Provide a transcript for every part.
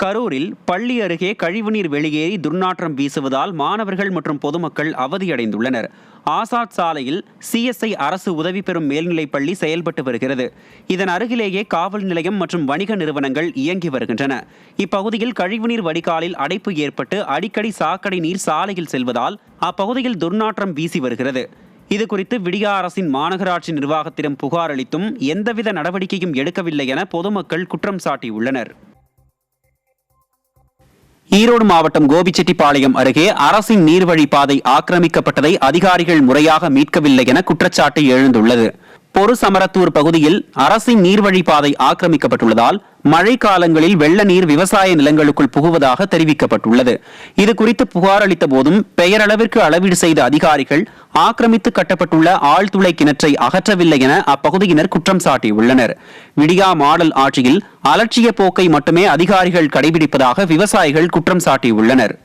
கரூரில் பள்ளி அருகே கழிவுநீர் வெளியேறி துர்நாற்றம் வீசுவதால் மாணவர்கள் மற்றும் பொதுமக்கள் அவதியடைந்துள்ளனர். ஆசாத் சாலையில் சிஎஸ்ஐ அரசு உதவி பெறும் மேல்நிலைப் பள்ளி செயல்பட்டு வருகிறது. இதன் அருகிலேயே காவல் நிலையம் மற்றும் வணிக நிறுவனங்கள் இயங்கி வருகின்றன. இப்பகுதியில் கழிவுநீர் வடிகாலில் அடைப்பு ஏற்பட்டு அடிக்கடி சாக்கடை நீர் சாலையில் செல்வதால் அப்பகுதியில் துர்நாற்றம் வீசி வருகிறது. இதுகுறித்து விடியா அரசின் மாநகராட்சி நிர்வாகத்திடம் புகார் அளித்தும் எந்தவித நடவடிக்கையும் எடுக்கவில்லை என பொதுமக்கள் குற்றம் சாட்டியுள்ளனர். ஈரோடு மாவட்டம் கோபிச்செட்டிப்பாளையம் அருகே அரசின் நீர்வழிப்பாதை ஆக்கிரமிக்கப்பட்டதை அதிகாரிகள் முறையாக மீட்கவில்லை என குற்றச்சாட்டு எழுந்துள்ளது. பொருசமரத்தூர் பகுதியில் அரசின் நீர்வழிப்பாதை ஆக்கிரமிக்கப்பட்டுள்ளதால் மழை காலங்களில் வெள்ள நீர் விவசாய நிலங்களுக்குள் புகுவதாக தெரிவிக்கப்பட்டுள்ளது. இதுகுறித்து புகார் அளித்த போதும் பெயரளவிற்கு அளவீடு செய்த அதிகாரிகள் ஆக்கிரமித்து கட்டப்பட்டுள்ள ஆழ்துளை கிணற்றை அகற்றவில்லை என அப்பகுதியினர் குற்றம் சாட்டியுள்ளனர். விடியா மாடல் ஆட்சியில் அலட்சிய போக்கை மட்டுமே அதிகாரிகள் கடைபிடிப்பதாக விவசாயிகள் குற்றம் சாட்டியுள்ளனர்.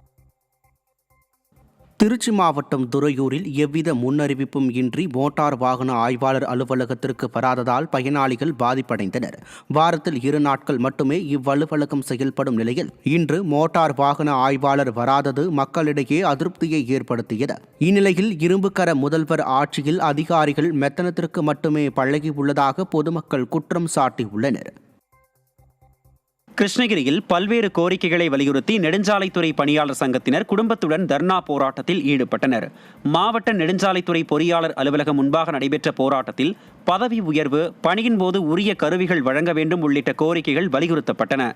திருச்சி மாவட்டம் துறையூரில் எவ்வித முன்னறிவிப்பும் இன்றி மோட்டார் வாகன ஆய்வாளர் அலுவலகத்திற்கு வராததால் பயனாளிகள் பாதிப்படைந்தனர். வாரத்தில் 2 நாட்கள் மட்டுமே இவ்வலுவலகம் செயல்படும் நிலையில் இன்று மோட்டார் வாகன ஆய்வாளர் வராதது மக்களிடையே அதிருப்தியை ஏற்படுத்தியது. இந்நிலையில் இரும்புக்கர முதல்வர் ஆட்சியில் அதிகாரிகள் மெத்தனத்திற்கு மட்டுமே பழகியுள்ளதாக பொதுமக்கள் குற்றம் சாட்டியுள்ளனர். கிருஷ்ணகிரியில் பல்வேறு கோரிக்கைகளை வலியுறுத்தி நெடுஞ்சாலைத்துறை பணியாளர் சங்கத்தினர் குடும்பத்துடன் தர்ணா போராட்டத்தில் ஈடுபட்டனர். மாவட்ட நெடுஞ்சாலைத்துறை பொறியாளர் அலுவலகம் முன்பாக நடைபெற்ற போராட்டத்தில் பதவி உயர்வு, பணியின் போது உரிய கருவிகள் வழங்க வேண்டும் உள்ளிட்ட கோரிக்கைகள் வலியுறுத்தப்பட்டன.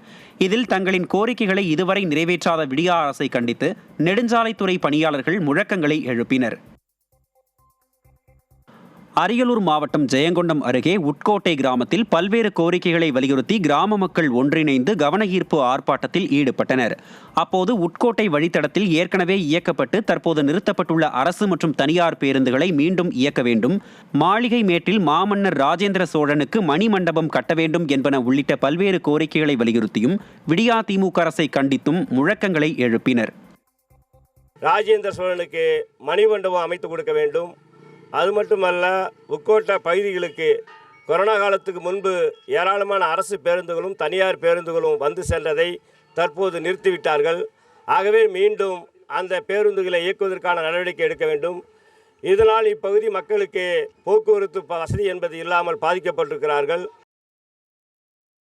இதில் தங்களின் கோரிக்கைகளை இதுவரை நிறைவேற்றாத விடியா அரசை கண்டித்து நெடுஞ்சாலைத்துறை பணியாளர்கள் முழக்கங்களை எழுப்பினர். அரியலூர் மாவட்டம் ஜெயங்கொண்டம் அருகே உட்கோட்டை கிராமத்தில் பல்வேறு கோரிக்கைகளை வலியுறுத்தி கிராம மக்கள் ஒன்றிணைந்து கவன ஈர்ப்பு ஆர்ப்பாட்டத்தில் ஈடுபட்டனர். அப்போது உட்கோட்டை வழித்தடத்தில் ஏற்கனவே இயக்கப்பட்டு தற்போது நிறுத்தப்பட்டுள்ள அரசு மற்றும் தனியார் பேருந்துகளை மீண்டும் இயக்க வேண்டும், மாளிகை மேட்டில் மாமன்னர் ராஜேந்திர சோழனுக்கு மணிமண்டபம் கட்ட வேண்டும் என்பன உள்ளிட்ட பல்வேறு கோரிக்கைகளை வலியுறுத்தியும் விடியா திமுக அரசை கண்டித்தும் முழக்கங்களை எழுப்பினர். ராஜேந்திர சோழனுக்கு மணிமண்டபம் அமைத்து கொடுக்க வேண்டும். அது மட்டுமல்ல, உட்கோட்டை பகுதிகளுக்கு கொரோனா காலத்துக்கு முன்பு ஏராளமான அரசு பேருந்துகளும் தனியார் பேருந்துகளும் வந்து சென்றதை தற்போது நிறுத்திவிட்டார்கள். ஆகவே மீண்டும் அந்த பேருந்துகளை இயக்குவதற்கான நடவடிக்கை எடுக்க வேண்டும். இதனால் இப்பகுதி மக்களுக்கு போக்குவரத்து வசதி என்பது இல்லாமல் பாதிக்கப்பட்டிருக்கிறார்கள்.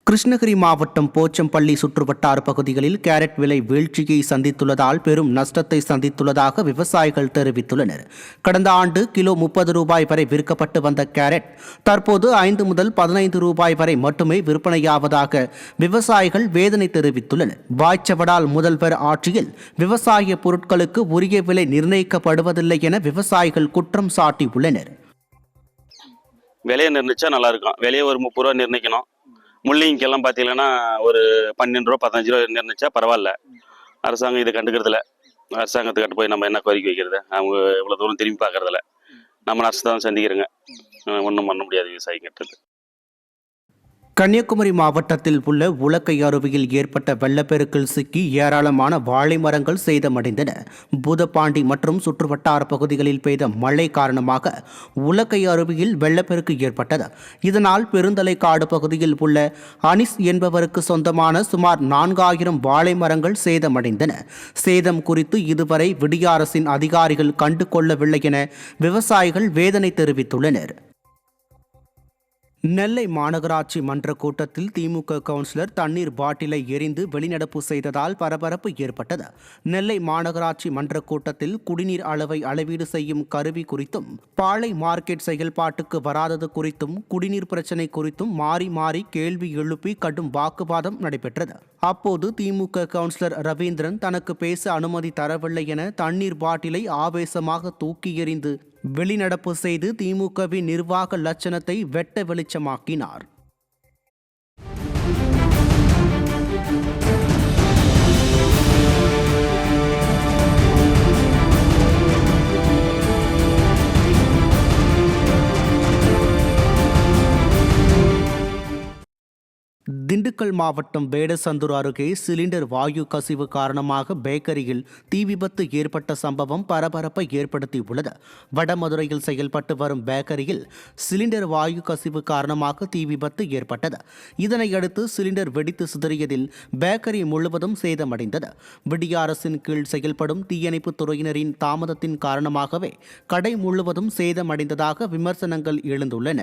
கிருஷ்ணகிரி மாவட்டம் போச்சம்பள்ளி சுற்றுவட்டார பகுதிகளில் கேரட் விலை வீழ்ச்சியை சந்தித்துள்ளதால் பெரும் நஷ்டத்தை சந்தித்துள்ளதாக விவசாயிகள் தெரிவித்துள்ளனர். கடந்த ஆண்டு கிலோ 30 ரூபாய் வரை விற்கப்பட்டு வந்த கேரட் தற்போது 5 முதல் 15 ரூபாய் வரை மட்டுமே விற்பனையாவதாக விவசாயிகள் வேதனை தெரிவித்துள்ளனர். வாய்ச்சவடால் முதல்வர் ஆட்சியில் விவசாய பொருட்களுக்கு உரிய விலை நிர்ணயிக்கப்படுவதில்லை என விவசாயிகள் குற்றம் சாட்டியுள்ளனர். விலையை நிர்ணயிச்சா நல்லா இருக்கும். விலையை ஒரு 30 ரூபா நிர்ணயிக்கணும். முள்ளிங்கெல்லாம் பார்த்தீங்கன்னா ஒரு 12 ரூபா 15 ரூபா நிர்ணயிச்சா பரவாயில்ல. அரசாங்கம் இதை கண்டுக்கிறதில்ல. அரசாங்கத்துக்கிட்ட போய் நம்ம என்ன கோரிக்கை வைக்கிறது? அவங்க இவ்வளோ தூரம் திரும்பி பார்க்கறதில்ல. நம்ம நஷ்டம் சந்திக்கிறோங்க. ஒன்றும் பண்ண முடியாது விவசாயிங்கிட்டது. கன்னியாகுமரி மாவட்டத்தில் உள்ள உலக்கை அருவியில் ஏற்பட்ட வெள்ளப்பெருக்கில் சிக்கி ஏராளமான வாழை மரங்கள் சேதமடைந்தன. பூதப்பாண்டி மற்றும் சுற்றுவட்டார பகுதிகளில் பெய்த மழை காரணமாக உலக்கை அருவியில் வெள்ளப்பெருக்கு ஏற்பட்டது. இதனால் பெருந்தலைக்காடு பகுதியில் உள்ள அனிஸ் என்பவருக்கு சொந்தமான சுமார் 4000 வாழை மரங்கள் சேதமடைந்தன. சேதம் குறித்து இதுவரை விடியா அரசின் அதிகாரிகள் கண்டு கொள்ளவில்லை என விவசாயிகள் வேதனை தெரிவித்துள்ளனர். நெல்லை மாநகராட்சி மன்ற கூட்டத்தில் திமுக கவுன்சிலர் தண்ணீர் பாட்டிலை எரிந்து வெளிநடப்பு செய்ததால் பரபரப்பு ஏற்பட்டது. நெல்லை மாநகராட்சி மன்ற கூட்டத்தில் குடிநீர் அளவை அளவீடு செய்யும் கருவி குறித்தும், பாளை மார்க்கெட் செயல்பாட்டுக்கு வராதது குறித்தும், குடிநீர் பிரச்சினை குறித்தும் மாறி மாறி கேள்வி எழுப்பி கடும் வாக்குவாதம் நடைபெற்றது. அப்போது திமுக கவுன்சிலர் ரவீந்திரன் தனக்கு பேச அனுமதி தரவில்லை என தண்ணீர் பாட்டிலை ஆவேசமாக தூக்கி எறிந்து வெளிநடப்பு செய்து திமுகவின் நிர்வாக லட்சணத்தை வெட்ட வெளிச்சமாக்கினார். திண்டுக்கல் திண்டுக்கல் மாவட்டம் வேடசந்தூர் அருகே சிலிண்டர் வாயு கசிவு காரணமாக பேக்கரியில் தீ விபத்து ஏற்பட்ட சம்பவம் பரபரப்பை ஏற்படுத்தியுள்ளது. வடமதுரையில் செயல்பட்டு வரும் பேக்கரியில் சிலிண்டர் வாயு கசிவு காரணமாக தீ விபத்து ஏற்பட்டது. இதனையடுத்து சிலிண்டர் வெடித்து சிதறியதில் பேக்கரி முழுவதும் சேதமடைந்தது. விடிய அரசின் கீழ் செயல்படும் தீயணைப்பு துறையினரின் தாமதத்தின் காரணமாகவே கடை முழுவதும் சேதமடைந்ததாக விமர்சனங்கள் எழுந்துள்ளன.